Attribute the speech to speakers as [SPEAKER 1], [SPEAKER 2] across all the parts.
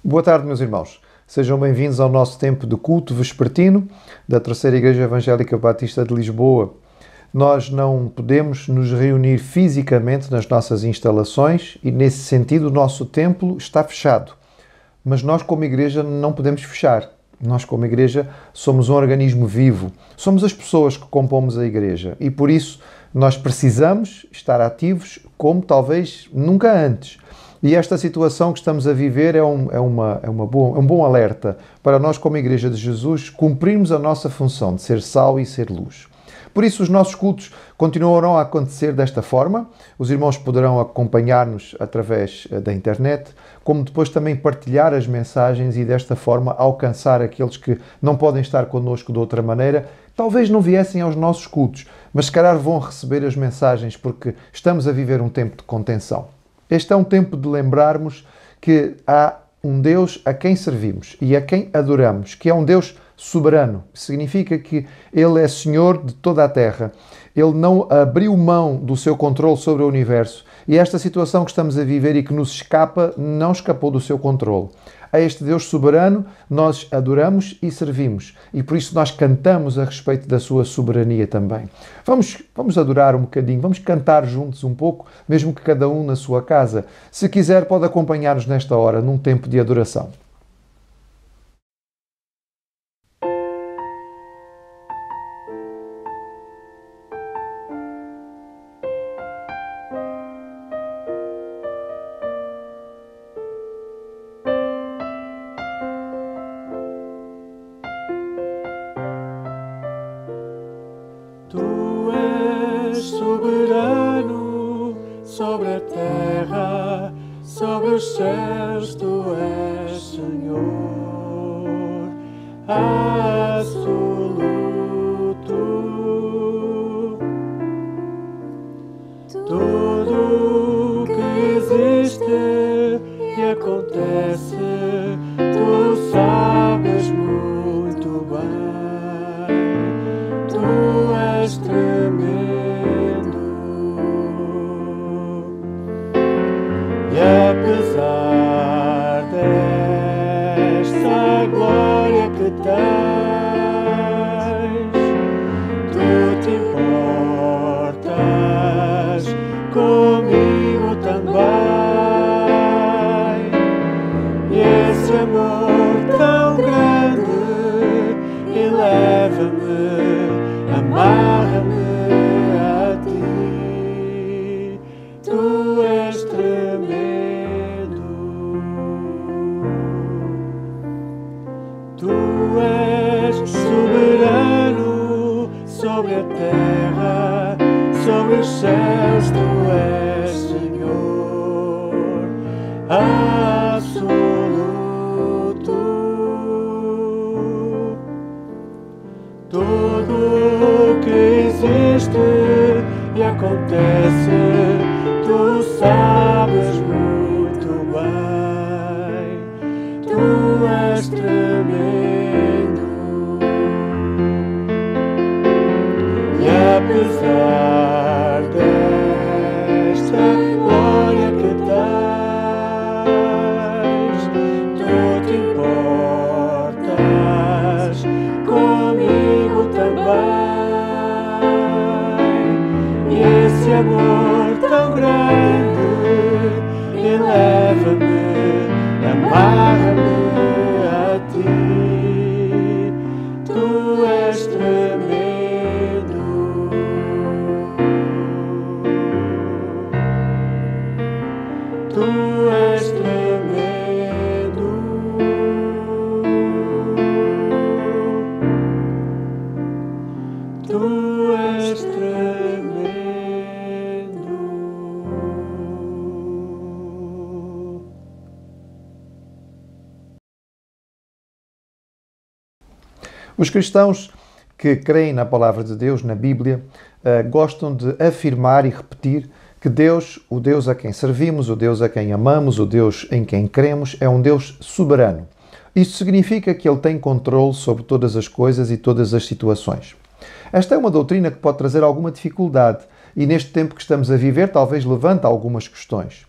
[SPEAKER 1] Boa tarde, meus irmãos. Sejam bem-vindos ao nosso tempo de culto vespertino da Terceira Igreja Evangélica Batista de Lisboa. Nós não podemos nos reunir fisicamente nas nossas instalações e, nesse sentido, o nosso templo está fechado. Mas nós, como igreja, não podemos fechar. Nós, como igreja, somos um organismo vivo. Somos as pessoas que compomos a igreja e, por isso, nós precisamos estar ativos como talvez nunca antes. E esta situação que estamos a viver é um bom alerta para nós, como Igreja de Jesus, cumprirmos a nossa função de ser sal e ser luz. Por isso, os nossos cultos continuarão a acontecer desta forma. Os irmãos poderão acompanhar-nos através da internet, como depois também partilhar as mensagens e desta forma alcançar aqueles que não podem estar connosco de outra maneira. Talvez não viessem aos nossos cultos, mas se calhar vão receber as mensagens porque estamos a viver um tempo de contenção. Este é um tempo de lembrarmos que há um Deus a quem servimos e a quem adoramos, que é um Deus soberano. Significa que Ele é Senhor de toda a terra. Ele não abriu mão do seu controle sobre o universo. E esta situação que estamos a viver e que nos escapa, não escapou do seu controle. A este Deus soberano nós adoramos e servimos. E por isso nós cantamos a respeito da sua soberania também. Vamos adorar um bocadinho, vamos cantar juntos um pouco, mesmo que cada um na sua casa. Se quiser, pode acompanhar-nos nesta hora, num tempo de adoração.
[SPEAKER 2] Sobre a terra, sobre os céus, tu és Senhor absoluto. Tudo que existe e acontece, tu sabes muito bem. Tu és tremendo. E apesar desta glória que tens, tu te importas comigo também. E esse amor tão grande eleva-me, amarra-me a ti. Tu és tremendo. Tu és soberano sobre a terra, sobre os céus, tu és Senhor absoluto. Tudo que existe e acontece, tu sabes muito bem. Tu és tremendo. E apesar desta glória que tens, tu te importas comigo também. E esse amor tão grande eleva-me, amarra-me a ti. Tu és tremendo. Tu és tremendo. Tu és tremendo.
[SPEAKER 1] Os cristãos que creem na palavra de Deus, na Bíblia, gostam de afirmar e repetir que Deus, o Deus a quem servimos, o Deus a quem amamos, o Deus em quem cremos, é um Deus soberano. Isto significa que Ele tem controle sobre todas as coisas e todas as situações. Esta é uma doutrina que pode trazer alguma dificuldade e neste tempo que estamos a viver talvez levanta algumas questões.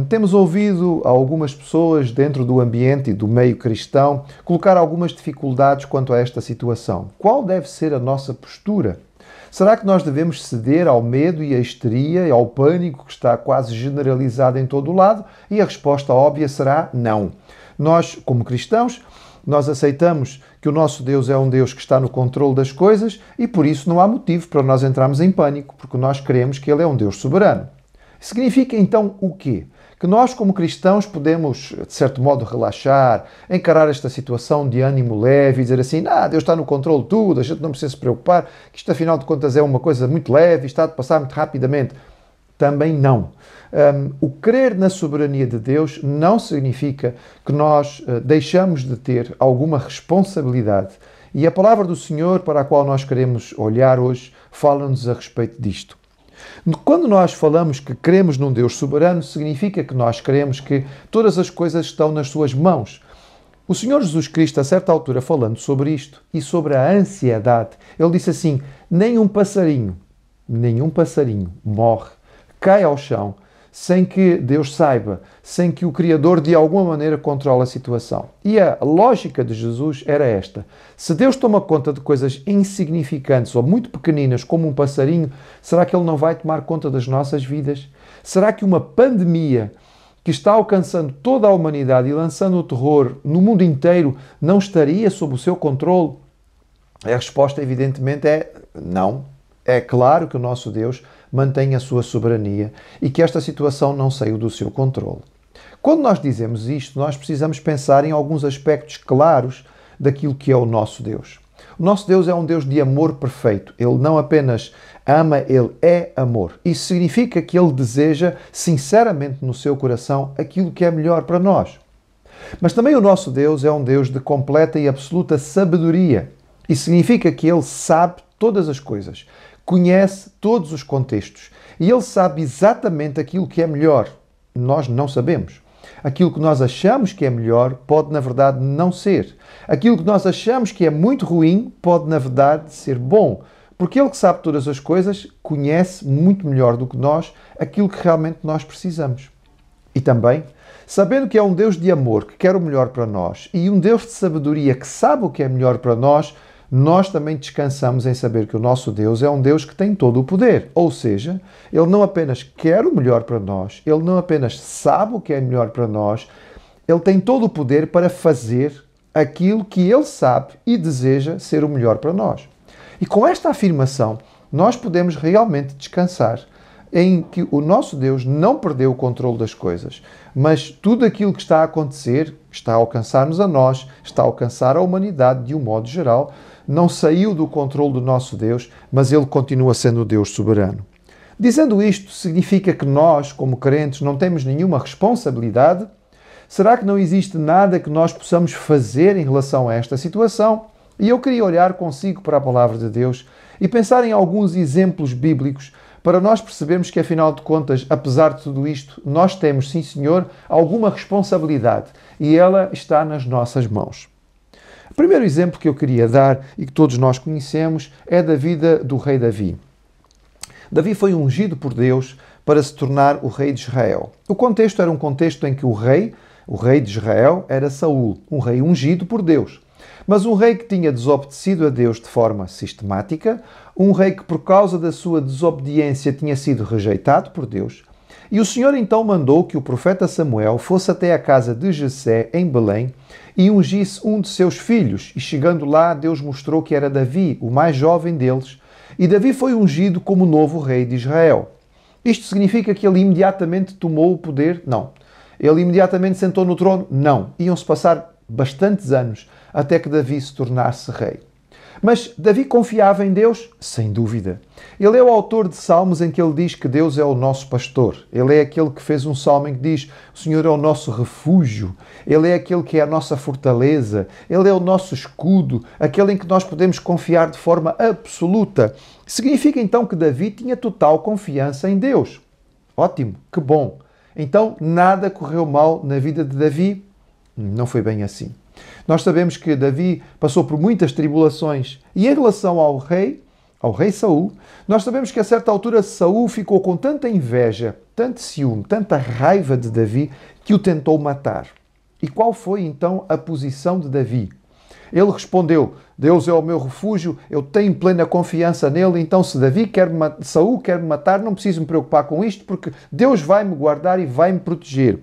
[SPEAKER 1] Temos ouvido algumas pessoas dentro do ambiente e do meio cristão colocar algumas dificuldades quanto a esta situação. Qual deve ser a nossa postura? Será que nós devemos ceder ao medo e à histeria e ao pânico que está quase generalizado em todo o lado? E a resposta óbvia será não. Nós, como cristãos, nós aceitamos que o nosso Deus é um Deus que está no controle das coisas e por isso não há motivo para nós entrarmos em pânico, porque nós cremos que Ele é um Deus soberano. Significa então o quê? Que nós, como cristãos, podemos, de certo modo, relaxar, encarar esta situação de ânimo leve e dizer assim, Deus está no controle de tudo, a gente não precisa se preocupar, que isto, afinal de contas, é uma coisa muito leve e está de passar muito rapidamente. Também não. O crer na soberania de Deus não significa que nós deixamos de ter alguma responsabilidade. E a palavra do Senhor, para a qual nós queremos olhar hoje, fala-nos a respeito disto. Quando nós falamos que cremos num Deus soberano, significa que nós cremos que todas as coisas estão nas suas mãos. O Senhor Jesus Cristo, a certa altura, falando sobre isto e sobre a ansiedade, Ele disse assim, nenhum passarinho morre, cai ao chão, sem que Deus saiba, sem que o Criador de alguma maneira controle a situação. E a lógica de Jesus era esta. Se Deus toma conta de coisas insignificantes ou muito pequeninas como um passarinho, será que Ele não vai tomar conta das nossas vidas? Será que uma pandemia que está alcançando toda a humanidade e lançando o terror no mundo inteiro não estaria sob o seu controle? A resposta, evidentemente, é não. É claro que o nosso Deus mantém a sua soberania e que esta situação não saiu do seu controle. Quando nós dizemos isto, nós precisamos pensar em alguns aspectos claros daquilo que é o nosso Deus. O nosso Deus é um Deus de amor perfeito. Ele não apenas ama, Ele é amor. Isso significa que Ele deseja sinceramente no seu coração aquilo que é melhor para nós. Mas também o nosso Deus é um Deus de completa e absoluta sabedoria. Isso significa que Ele sabe todas as coisas, conhece todos os contextos e Ele sabe exatamente aquilo que é melhor. Nós não sabemos. Aquilo que nós achamos que é melhor pode, na verdade, não ser. Aquilo que nós achamos que é muito ruim pode, na verdade, ser bom. Porque Ele que sabe todas as coisas conhece muito melhor do que nós aquilo que realmente nós precisamos. E também, sabendo que é um Deus de amor que quer o melhor para nós e um Deus de sabedoria que sabe o que é melhor para nós também descansamos em saber que o nosso Deus é um Deus que tem todo o poder. Ou seja, Ele não apenas quer o melhor para nós, Ele não apenas sabe o que é melhor para nós, Ele tem todo o poder para fazer aquilo que Ele sabe e deseja ser o melhor para nós. E com esta afirmação, nós podemos realmente descansar em que o nosso Deus não perdeu o controle das coisas, mas tudo aquilo que está a acontecer, está a alcançar-nos a nós, está a alcançar a humanidade de um modo geral, não saiu do controle do nosso Deus, mas Ele continua sendo o Deus soberano. Dizendo isto, significa que nós, como crentes, não temos nenhuma responsabilidade? Será que não existe nada que nós possamos fazer em relação a esta situação? E eu queria olhar consigo para a palavra de Deus e pensar em alguns exemplos bíblicos para nós percebermos que, afinal de contas, apesar de tudo isto, nós temos, sim senhor, alguma responsabilidade e ela está nas nossas mãos. O primeiro exemplo que eu queria dar e que todos nós conhecemos é da vida do rei Davi. Davi foi ungido por Deus para se tornar o rei de Israel. O contexto era um contexto em que o rei de Israel era Saul, um rei ungido por Deus. Mas um rei que tinha desobedecido a Deus de forma sistemática, um rei que por causa da sua desobediência tinha sido rejeitado por Deus. E o Senhor então mandou que o profeta Samuel fosse até a casa de Jessé, em Belém, e ungisse um de seus filhos. E chegando lá, Deus mostrou que era Davi, o mais jovem deles, e Davi foi ungido como novo rei de Israel. Isto significa que ele imediatamente tomou o poder? Não. Ele imediatamente sentou no trono? Não. Iam-se passar bastantes anos até que Davi se tornasse rei. Mas Davi confiava em Deus? Sem dúvida. Ele é o autor de salmos em que ele diz que Deus é o nosso pastor. Ele é aquele que fez um salmo em que diz: o Senhor é o nosso refúgio. Ele é aquele que é a nossa fortaleza. Ele é o nosso escudo, aquele em que nós podemos confiar de forma absoluta. Significa então que Davi tinha total confiança em Deus. Ótimo, que bom. Então nada correu mal na vida de Davi? Não foi bem assim. Nós sabemos que Davi passou por muitas tribulações e em relação ao rei, ao rei Saul, nós sabemos que a certa altura Saul ficou com tanta inveja, tanto ciúme, tanta raiva de Davi, que o tentou matar. E qual foi então a posição de Davi? Ele respondeu: Deus é o meu refúgio, eu tenho plena confiança nele, então se Saul quer me matar, não preciso me preocupar com isto, porque Deus vai me guardar e vai me proteger.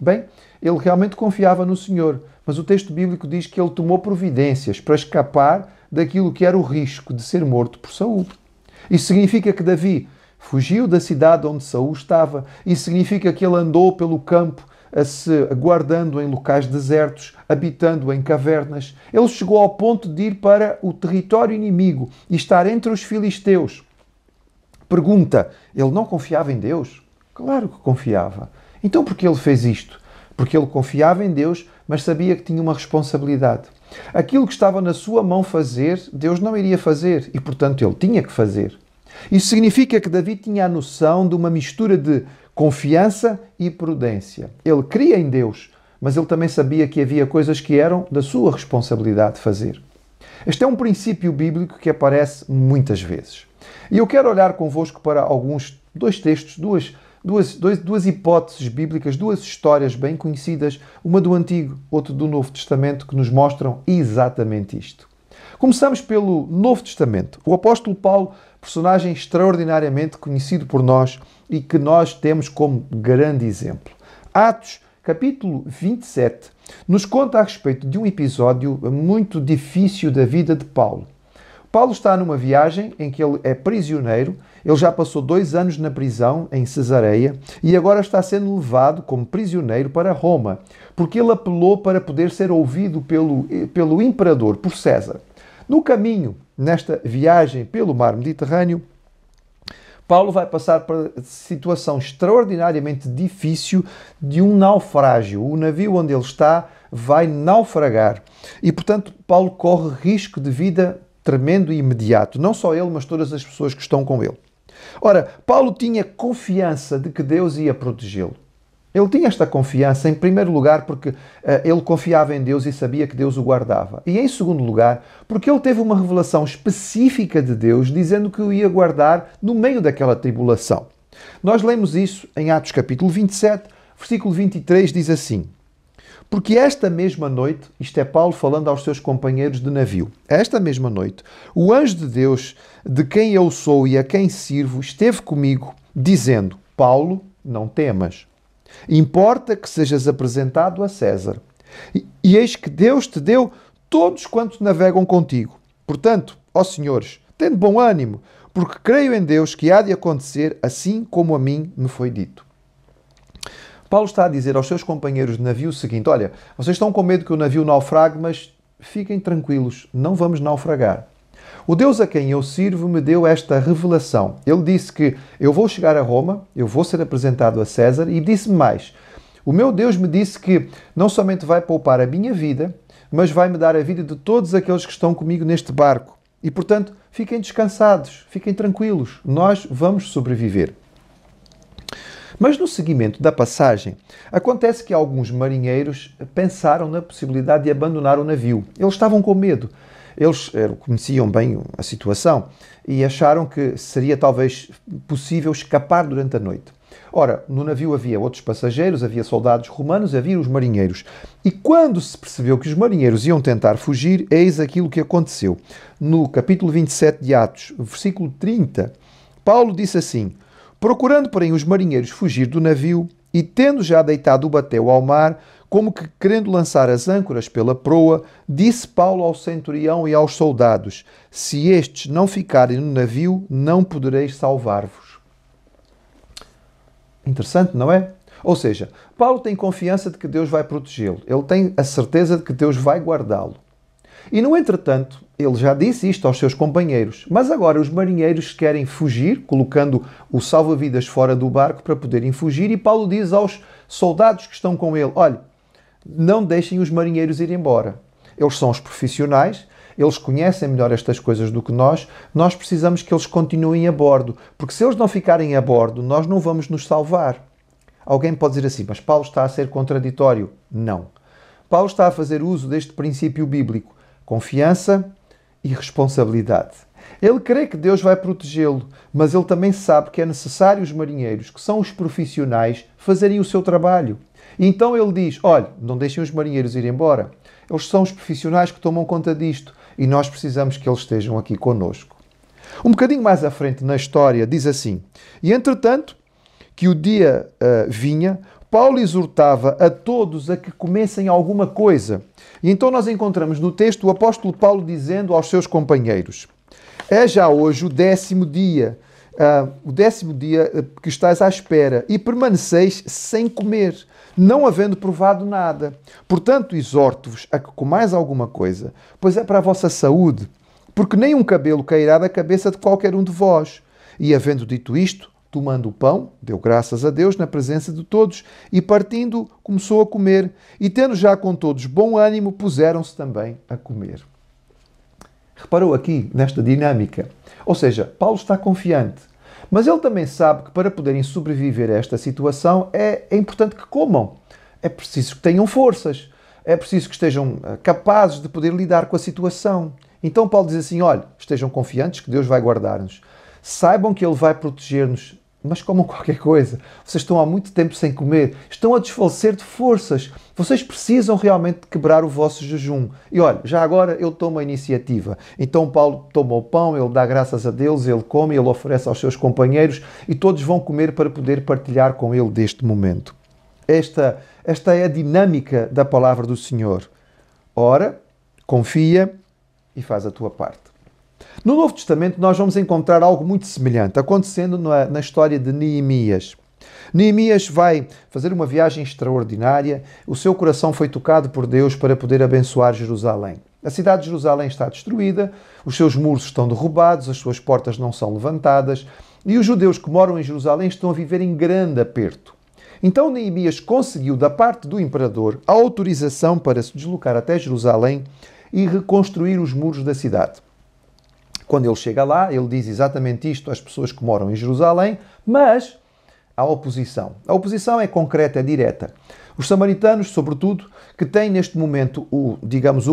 [SPEAKER 1] Bem, ele realmente confiava no Senhor, mas o texto bíblico diz que ele tomou providências para escapar daquilo que era o risco de ser morto por Saul. Isso significa que Davi fugiu da cidade onde Saul estava. Isso significa que ele andou pelo campo, guardando em locais desertos, habitando em cavernas. Ele chegou ao ponto de ir para o território inimigo e estar entre os filisteus. Pergunta, ele não confiava em Deus? Claro que confiava. Então por que ele fez isto? Porque ele confiava em Deus, mas sabia que tinha uma responsabilidade. Aquilo que estava na sua mão fazer, Deus não iria fazer e, portanto, ele tinha que fazer. Isso significa que Davi tinha a noção de uma mistura de confiança e prudência. Ele cria em Deus, mas ele também sabia que havia coisas que eram da sua responsabilidade fazer. Este é um princípio bíblico que aparece muitas vezes. E eu quero olhar convosco para dois textos, duas hipóteses bíblicas, duas histórias bem conhecidas, uma do Antigo, outra do Novo Testamento, que nos mostram exatamente isto. Começamos pelo Novo Testamento. O apóstolo Paulo, personagem extraordinariamente conhecido por nós e que nós temos como grande exemplo. Atos, capítulo 27, nos conta a respeito de um episódio muito difícil da vida de Paulo. Paulo está numa viagem em que ele é prisioneiro, ele já passou 2 anos na prisão em Cesareia e agora está sendo levado como prisioneiro para Roma, porque ele apelou para poder ser ouvido pelo imperador, por César. No caminho, nesta viagem pelo mar Mediterrâneo, Paulo vai passar por a situação extraordinariamente difícil de um naufrágio. O navio onde ele está vai naufragar e, portanto, Paulo corre risco de vida tremendo e imediato. Não só ele, mas todas as pessoas que estão com ele. Ora, Paulo tinha confiança de que Deus ia protegê-lo. Ele tinha esta confiança, em primeiro lugar, porque ele confiava em Deus e sabia que Deus o guardava. E em segundo lugar, porque ele teve uma revelação específica de Deus, dizendo que o ia guardar no meio daquela tribulação. Nós lemos isso em Atos capítulo 27, versículo 23, diz assim: Porque esta mesma noite, isto é Paulo falando aos seus companheiros de navio, esta mesma noite, o anjo de Deus, de quem eu sou e a quem sirvo, esteve comigo, dizendo: Paulo, não temas. Importa que sejas apresentado a César. E eis que Deus te deu todos quantos navegam contigo. Portanto, ó senhores, tende bom ânimo, porque creio em Deus que há de acontecer assim como a mim me foi dito. Paulo está a dizer aos seus companheiros de navio o seguinte: olha, vocês estão com medo que o navio naufrague, mas fiquem tranquilos, não vamos naufragar. O Deus a quem eu sirvo me deu esta revelação. Ele disse que eu vou chegar a Roma, eu vou ser apresentado a César e disse-me mais. O meu Deus me disse que não somente vai poupar a minha vida, mas vai me dar a vida de todos aqueles que estão comigo neste barco. E, portanto, fiquem descansados, fiquem tranquilos, nós vamos sobreviver. Mas no seguimento da passagem, acontece que alguns marinheiros pensaram na possibilidade de abandonar o navio. Eles estavam com medo. Eles conheciam bem a situação e acharam que seria talvez possível escapar durante a noite. Ora, no navio havia outros passageiros, havia soldados romanos, havia os marinheiros. E quando se percebeu que os marinheiros iam tentar fugir, eis aquilo que aconteceu. No capítulo 27 de Atos, versículo 30, Paulo disse assim: Procurando, porém, os marinheiros fugir do navio, e tendo já deitado o batel ao mar, como que querendo lançar as âncoras pela proa, disse Paulo ao centurião e aos soldados: Se estes não ficarem no navio, não podereis salvar-vos. Interessante, não é? Ou seja, Paulo tem confiança de que Deus vai protegê-lo. Ele tem a certeza de que Deus vai guardá-lo. E, no entretanto, ele já disse isto aos seus companheiros, mas agora os marinheiros querem fugir, colocando o salva-vidas fora do barco para poderem fugir, e Paulo diz aos soldados que estão com ele: olha, não deixem os marinheiros ir embora. Eles são os profissionais, eles conhecem melhor estas coisas do que nós precisamos que eles continuem a bordo, porque se eles não ficarem a bordo, nós não vamos nos salvar. Alguém pode dizer assim, mas Paulo está a ser contraditório. Não. Paulo está a fazer uso deste princípio bíblico: confiança e responsabilidade. Ele crê que Deus vai protegê-lo, mas ele também sabe que é necessário os marinheiros, que são os profissionais, fazerem o seu trabalho. E então ele diz, olha, não deixem os marinheiros ir embora. Eles são os profissionais que tomam conta disto e nós precisamos que eles estejam aqui conosco. Um bocadinho mais à frente na história diz assim, e entretanto que o dia vinha, Paulo exortava a todos a que comessem alguma coisa. E então nós encontramos no texto o apóstolo Paulo dizendo aos seus companheiros, é já hoje o 10º dia, que estás à espera, e permaneceis sem comer, não havendo provado nada. Portanto, exorto-vos a que comais alguma coisa, pois é para a vossa saúde, porque nem um cabelo cairá da cabeça de qualquer um de vós. E havendo dito isto, tomando o pão, deu graças a Deus na presença de todos, e partindo, começou a comer, e tendo já com todos bom ânimo, puseram-se também a comer. Reparou aqui nesta dinâmica? Ou seja, Paulo está confiante, mas ele também sabe que para poderem sobreviver a esta situação é importante que comam. É preciso que tenham forças, é preciso que estejam capazes de poder lidar com a situação. Então Paulo diz assim, olha, estejam confiantes que Deus vai guardar-nos. Saibam que Ele vai proteger-nos, mas comam qualquer coisa. Vocês estão há muito tempo sem comer, estão a desfalecer de forças. Vocês precisam realmente quebrar o vosso jejum. E olha, já agora eu tomo a iniciativa. Então Paulo toma o pão, ele dá graças a Deus, ele come, ele oferece aos seus companheiros e todos vão comer para poder partilhar com ele deste momento. Esta é a dinâmica da palavra do Senhor. Ora, confia e faz a tua parte. No Novo Testamento nós vamos encontrar algo muito semelhante, acontecendo na história de Neemias. Neemias vai fazer uma viagem extraordinária, o seu coração foi tocado por Deus para poder abençoar Jerusalém. A cidade de Jerusalém está destruída, os seus muros estão derrubados, as suas portas não são levantadas e os judeus que moram em Jerusalém estão a viver em grande aperto. Então Neemias conseguiu, da parte do imperador, a autorização para se deslocar até Jerusalém e reconstruir os muros da cidade. Quando ele chega lá, ele diz exatamente isto às pessoas que moram em Jerusalém, mas há oposição. A oposição é concreta, é direta. Os samaritanos, sobretudo, que têm neste momento o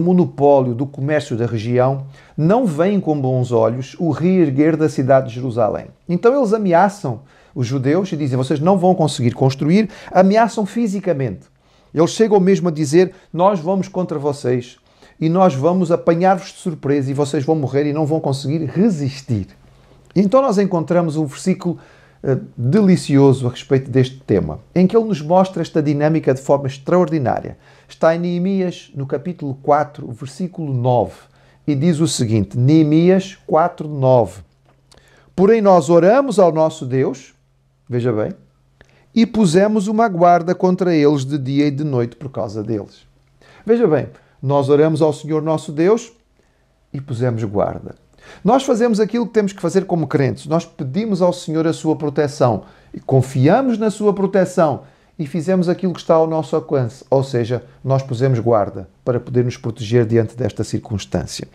[SPEAKER 1] monopólio do comércio da região, não veem com bons olhos o reerguer da cidade de Jerusalém. Então eles ameaçam os judeus e dizem, vocês não vão conseguir construir, ameaçam fisicamente. Eles chegam mesmo a dizer, nós vamos contra vocês e nós vamos apanhar-vos de surpresa e vocês vão morrer e não vão conseguir resistir. E então nós encontramos um versículo delicioso a respeito deste tema, em que ele nos mostra esta dinâmica de forma extraordinária. Está em Neemias, no capítulo 4, versículo 9, e diz o seguinte, Neemias 4, 9. Porém nós oramos ao nosso Deus, veja bem, e pusemos uma guarda contra eles de dia e de noite por causa deles. Veja bem, nós oramos ao Senhor nosso Deus e pusemos guarda. Nós fazemos aquilo que temos que fazer como crentes. Nós pedimos ao Senhor a sua proteção e confiamos na sua proteção e fizemos aquilo que está ao nosso alcance. Ou seja, nós pusemos guarda para poder nos proteger diante desta circunstância.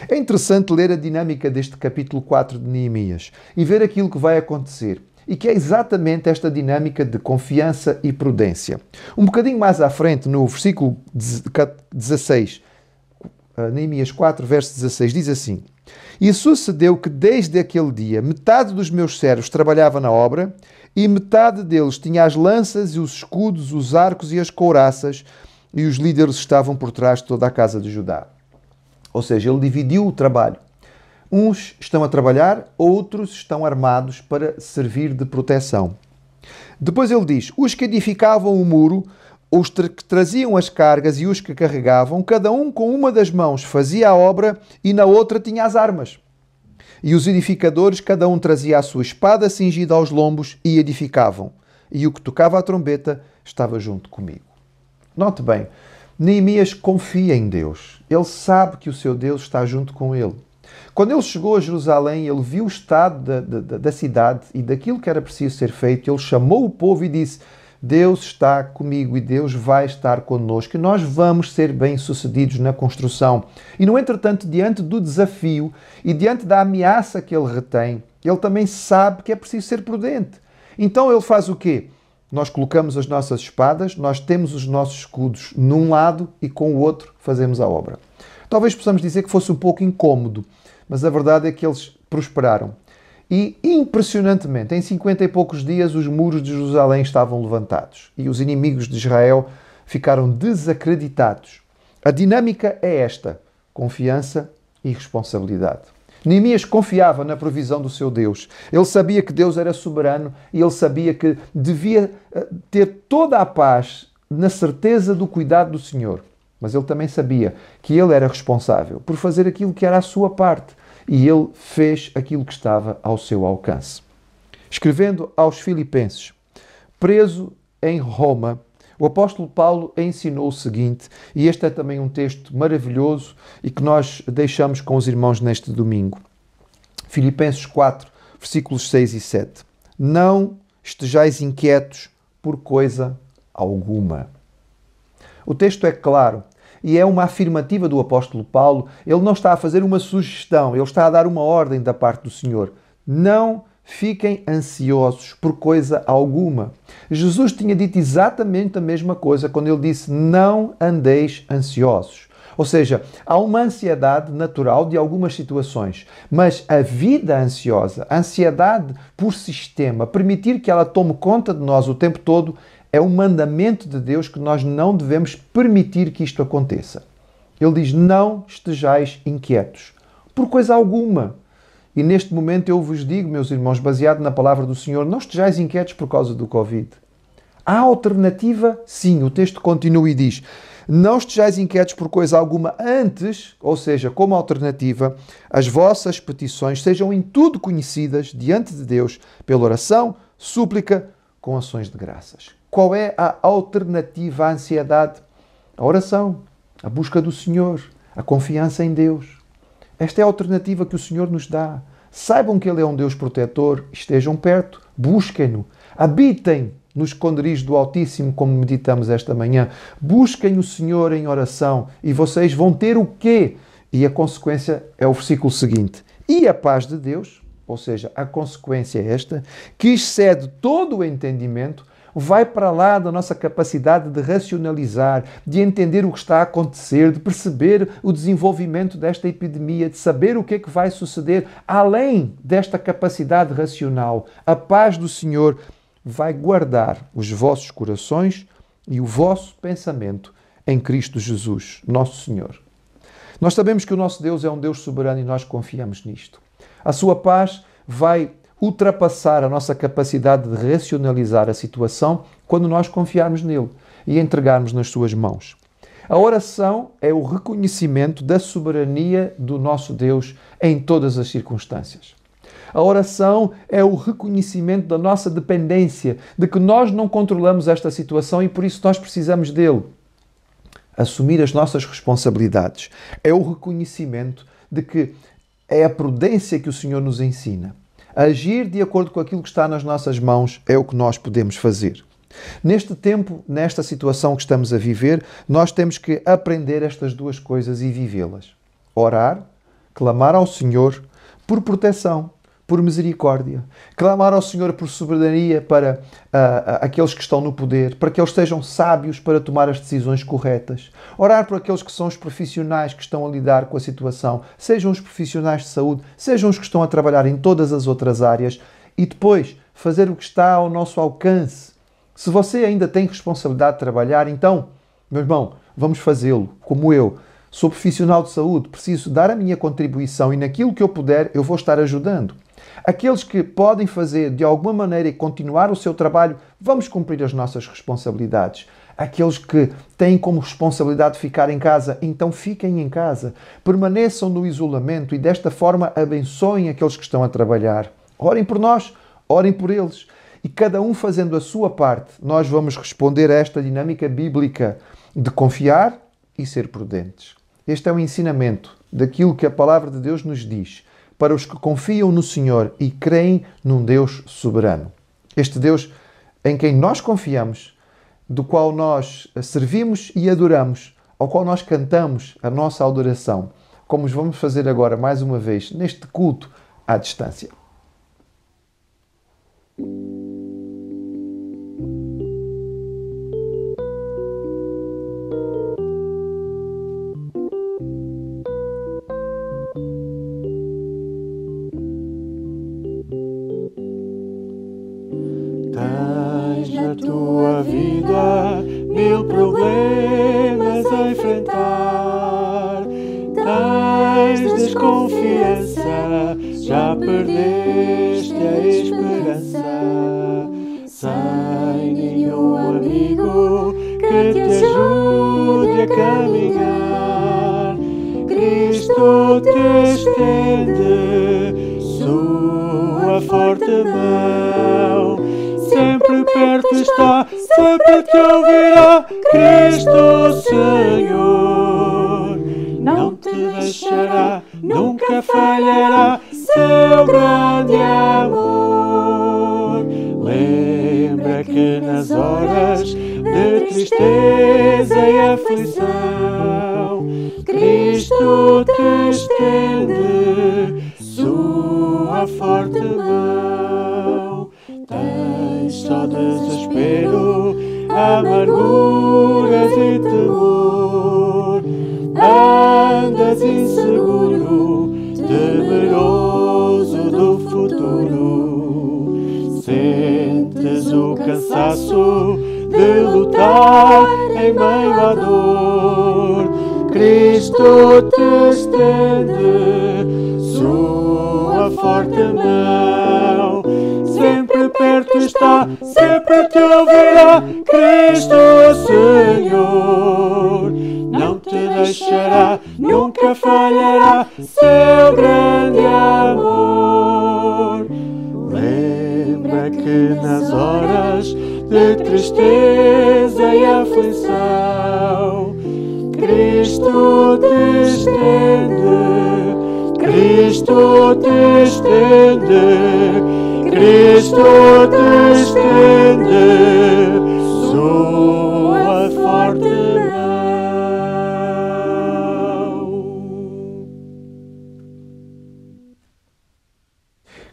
[SPEAKER 1] É interessante ler a dinâmica deste capítulo 4 de Neemias e ver aquilo que vai acontecer. E que é exatamente esta dinâmica de confiança e prudência. Um bocadinho mais à frente, no versículo 16, Neemias 4, verso 16, diz assim, e sucedeu que desde aquele dia metade dos meus servos trabalhava na obra e metade deles tinha as lanças e os escudos, os arcos e as couraças e os líderes estavam por trás de toda a casa de Judá. Ou seja, ele dividiu o trabalho. Uns estão a trabalhar, outros estão armados para servir de proteção. Depois ele diz, os que edificavam o muro, os que traziam as cargas e os que carregavam, cada um com uma das mãos fazia a obra e na outra tinha as armas. E os edificadores, cada um trazia a sua espada cingida aos lombos e edificavam. E o que tocava a trombeta estava junto comigo. Note bem, Neemias confia em Deus. Ele sabe que o seu Deus está junto com ele. Quando ele chegou a Jerusalém, ele viu o estado da cidade e daquilo que era preciso ser feito. Ele chamou o povo e disse, Deus está comigo e Deus vai estar connosco e nós vamos ser bem-sucedidos na construção. E, no entretanto, diante do desafio e diante da ameaça que ele retém, ele também sabe que é preciso ser prudente. Então ele faz o quê? Nós colocamos as nossas espadas, nós temos os nossos escudos num lado e com o outro fazemos a obra. Talvez possamos dizer que fosse um pouco incômodo, mas a verdade é que eles prosperaram. E, impressionantemente, em 50 e poucos dias, os muros de Jerusalém estavam levantados e os inimigos de Israel ficaram desacreditados. A dinâmica é esta: confiança e responsabilidade. Neemias confiava na provisão do seu Deus. Ele sabia que Deus era soberano e ele sabia que devia ter toda a paz na certeza do cuidado do Senhor. Mas ele também sabia que ele era responsável por fazer aquilo que era a sua parte. E ele fez aquilo que estava ao seu alcance. Escrevendo aos Filipenses, preso em Roma, o apóstolo Paulo ensinou o seguinte, e este é também um texto maravilhoso e que nós deixamos com os irmãos neste domingo. Filipenses 4, versículos 6 e 7. Não estejais inquietos por coisa alguma. O texto é claro. E é uma afirmativa do apóstolo Paulo. Ele não está a fazer uma sugestão, ele está a dar uma ordem da parte do Senhor. Não fiquem ansiosos por coisa alguma. Jesus tinha dito exatamente a mesma coisa quando ele disse: não andeis ansiosos. Ou seja, há uma ansiedade natural de algumas situações, mas a vida ansiosa, a ansiedade por sistema, permitir que ela tome conta de nós o tempo todo, é um mandamento de Deus que nós não devemos permitir que isto aconteça. Ele diz: não estejais inquietos por coisa alguma. E neste momento eu vos digo, meus irmãos, baseado na palavra do Senhor, não estejais inquietos por causa do Covid. Há alternativa? Sim. O texto continua e diz: não estejais inquietos por coisa alguma antes, ou seja, como alternativa, as vossas petições sejam em tudo conhecidas diante de Deus pela oração, súplica, com ações de graças. Qual é a alternativa à ansiedade? A oração, a busca do Senhor, a confiança em Deus. Esta é a alternativa que o Senhor nos dá. Saibam que Ele é um Deus protetor, estejam perto, busquem-no, habitem no esconderijo do Altíssimo, como meditamos esta manhã. Busquem o Senhor em oração e vocês vão ter o quê? E a consequência é o versículo seguinte. E a paz de Deus, ou seja, a consequência é esta, que excede todo o entendimento, vai para lá da nossa capacidade de racionalizar, de entender o que está a acontecer, de perceber o desenvolvimento desta epidemia, de saber o que é que vai suceder, além desta capacidade racional. A paz do Senhor vai guardar os vossos corações e o vosso pensamento em Cristo Jesus, nosso Senhor. Nós sabemos que o nosso Deus é um Deus soberano e nós confiamos nisto. A sua paz vai ultrapassar a nossa capacidade de racionalizar a situação quando nós confiarmos nele e entregarmos nas suas mãos. A oração é o reconhecimento da soberania do nosso Deus em todas as circunstâncias. A oração é o reconhecimento da nossa dependência, de que nós não controlamos esta situação e por isso nós precisamos dele. Assumir as nossas responsabilidades é o reconhecimento de que é a prudência que o Senhor nos ensina. Agir de acordo com aquilo que está nas nossas mãos é o que nós podemos fazer. Neste tempo, nesta situação que estamos a viver, nós temos que aprender estas duas coisas e vivê-las. Orar, clamar ao Senhor por proteção, por misericórdia. Clamar ao Senhor por soberania para aqueles que estão no poder, para que eles sejam sábios para tomar as decisões corretas. Orar por aqueles que são os profissionais que estão a lidar com a situação, sejam os profissionais de saúde, sejam os que estão a trabalhar em todas as outras áreas. E depois, fazer o que está ao nosso alcance. Se você ainda tem responsabilidade de trabalhar, então, meu irmão, vamos fazê-lo, como eu. Sou profissional de saúde, preciso dar a minha contribuição e naquilo que eu puder, eu vou estar ajudando. Aqueles que podem fazer de alguma maneira e continuar o seu trabalho, vamos cumprir as nossas responsabilidades. Aqueles que têm como responsabilidade ficar em casa, então fiquem em casa. Permaneçam no isolamento e desta forma abençoem aqueles que estão a trabalhar. Orem por nós, orem por eles. E cada um fazendo a sua parte, nós vamos responder a esta dinâmica bíblica de confiar e ser prudentes. Este é o ensinamento daquilo que a palavra de Deus nos diz para os que confiam no Senhor e creem num Deus soberano. Este Deus em quem nós confiamos, do qual nós servimos e adoramos, ao qual nós cantamos a nossa adoração, como vamos fazer agora mais uma vez neste culto à distância.
[SPEAKER 2] Na tua vida, 1000 problemas a enfrentar. Tens desconfiança, já perdeste a esperança. Sem nenhum amigo que te ajude a caminhar, Cristo te estende sua forte mão. Sempre perto está, sempre te ouvirá, Cristo Senhor. Não te deixará, nunca falhará seu grande amor. Lembra que nas horas de tristeza e aflição, Cristo te estende sua forte mão. Tens só desespero, amarguras e temor. Andas inseguro, temeroso do futuro. Sentes o cansaço de lutar em meio à dor. Cristo te estende sua forte mão. Sempre perto está, sempre te ouvirá, Cristo Senhor. Não te deixará, nunca falhará seu grande amor. Lembra que nas horas de tristeza e aflição, Cristo te estende, Cristo te estende, Cristo te estende sua forte mão.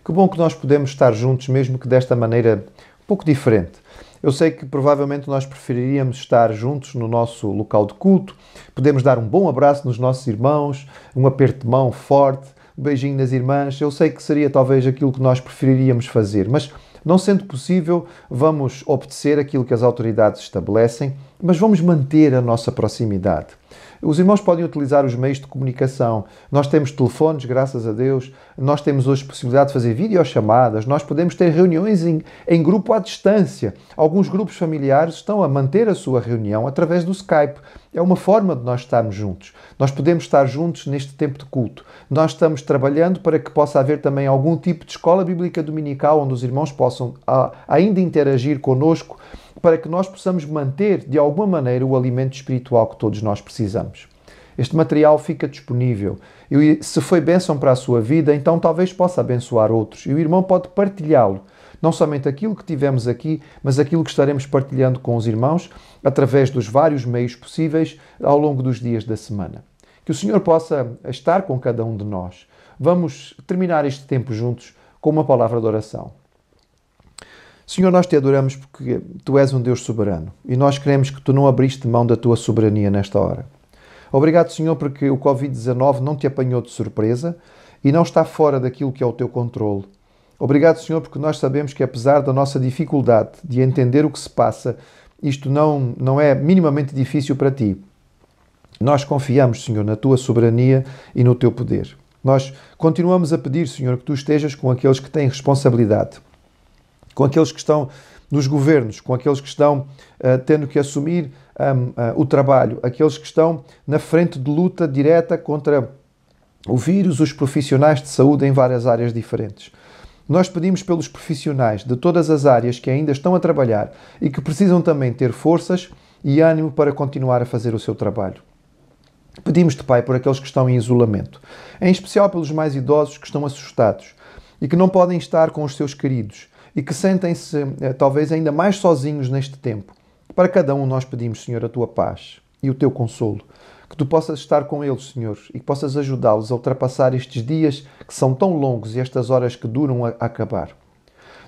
[SPEAKER 1] Que bom que nós podemos estar juntos, mesmo que desta maneira um pouco diferente. Eu sei que provavelmente nós preferiríamos estar juntos no nosso local de culto, podemos dar um bom abraço nos nossos irmãos, um aperto de mão forte, um beijinho nas irmãs. Eu sei que seria talvez aquilo que nós preferiríamos fazer, mas não sendo possível, vamos obedecer aquilo que as autoridades estabelecem, mas vamos manter a nossa proximidade. Os irmãos podem utilizar os meios de comunicação. Nós temos telefones, graças a Deus. Nós temos hoje possibilidade de fazer videochamadas. Nós podemos ter reuniões em grupo à distância. Alguns grupos familiares estão a manter a sua reunião através do Skype. É uma forma de nós estarmos juntos. Nós podemos estar juntos neste tempo de culto. Nós estamos trabalhando para que possa haver também algum tipo de escola bíblica dominical onde os irmãos possam ainda interagir connosco, para que nós possamos manter, de alguma maneira, o alimento espiritual que todos nós precisamos. Este material fica disponível. E se foi bênção para a sua vida, então talvez possa abençoar outros. E o irmão pode partilhá-lo. Não somente aquilo que tivemos aqui, mas aquilo que estaremos partilhando com os irmãos através dos vários meios possíveis ao longo dos dias da semana. Que o Senhor possa estar com cada um de nós. Vamos terminar este tempo juntos com uma palavra de oração. Senhor, nós te adoramos porque Tu és um Deus soberano e nós queremos que Tu não abriste mão da Tua soberania nesta hora. Obrigado, Senhor, porque o Covid-19 não te apanhou de surpresa e não está fora daquilo que é o Teu controle. Obrigado, Senhor, porque nós sabemos que apesar da nossa dificuldade de entender o que se passa, isto não é minimamente difícil para Ti. Nós confiamos, Senhor, na Tua soberania e no Teu poder. Nós continuamos a pedir, Senhor, que Tu estejas com aqueles que têm responsabilidade, com aqueles que estão nos governos, com aqueles que estão tendo que assumir o trabalho, aqueles que estão na frente de luta direta contra o vírus, os profissionais de saúde em várias áreas diferentes. Nós pedimos pelos profissionais de todas as áreas que ainda estão a trabalhar e que precisam também ter forças e ânimo para continuar a fazer o seu trabalho. Pedimos-te, Pai, por aqueles que estão em isolamento, em especial pelos mais idosos que estão assustados e que não podem estar com os seus queridos e que sentem-se talvez ainda mais sozinhos neste tempo. Para cada um nós pedimos, Senhor, a Tua paz e o Teu consolo. Que Tu possas estar com eles, Senhor, e que possas ajudá-los a ultrapassar estes dias que são tão longos e estas horas que duram a acabar.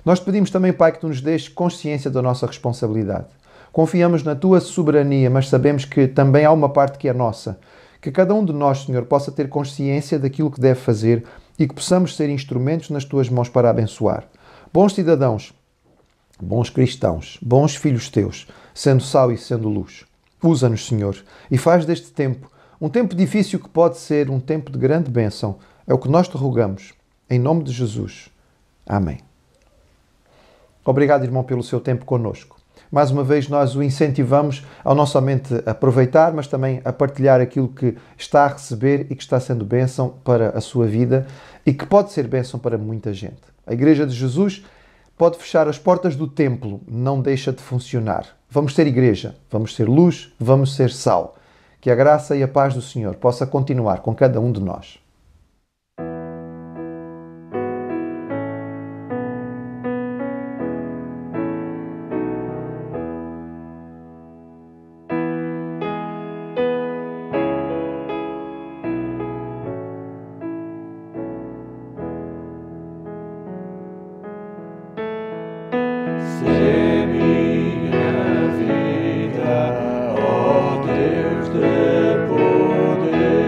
[SPEAKER 1] Nós te pedimos também, Pai, que Tu nos deixes consciência da nossa responsabilidade. Confiamos na Tua soberania, mas sabemos que também há uma parte que é nossa. Que cada um de nós, Senhor, possa ter consciência daquilo que deve fazer e que possamos ser instrumentos nas Tuas mãos para abençoar. Bons cidadãos, bons cristãos, bons filhos teus, sendo sal e sendo luz. Usa-nos, Senhor, e faz deste tempo um tempo difícil que pode ser um tempo de grande bênção. É o que nós te rogamos, em nome de Jesus. Amém. Obrigado, irmão, pelo seu tempo conosco. Mais uma vez, nós o incentivamos a não somente aproveitar, mas também a partilhar aquilo que está a receber e que está sendo bênção para a sua vida e que pode ser bênção para muita gente. A Igreja de Jesus pode fechar as portas do templo, não deixa de funcionar. Vamos ser igreja, vamos ser luz, vamos ser sal. Que a graça e a paz do Senhor possa continuar com cada um de nós.
[SPEAKER 2] Sê minha vida, ó Deus de poder,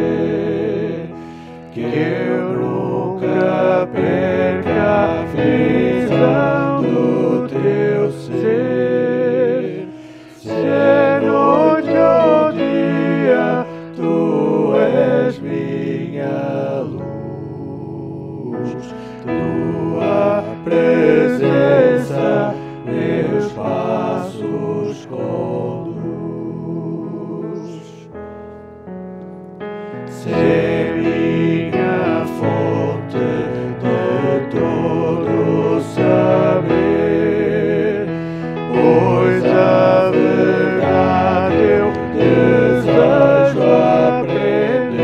[SPEAKER 2] que eu nunca perca a visão do teu ser. Se é noite ou dia, tu és minha luz, tua presença meus passos conduz. Sê minha fonte de todo saber, pois a verdade eu desejo aprender.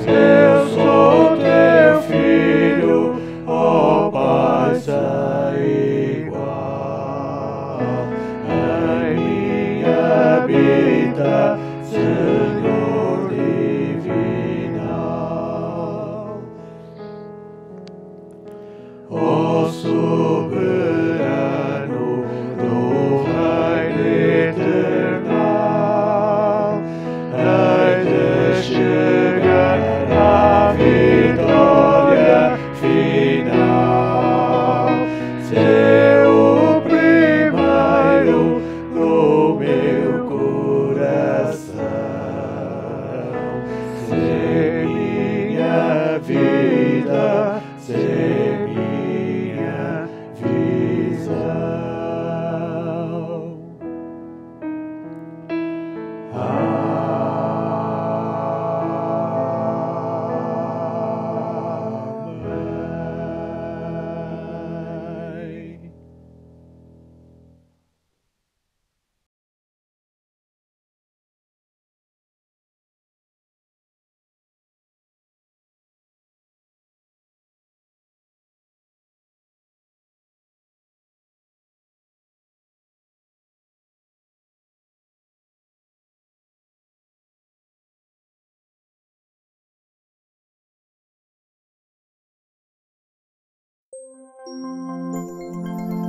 [SPEAKER 2] Eu sou teu filho, ó Pai, sei igual. Em mim habita, Senhor divinal. Ó soberano do reino eternal, hei de chegar à vitória final. Ser o primeiro no meu coração, ser minha vida, ser minha visão. Amém.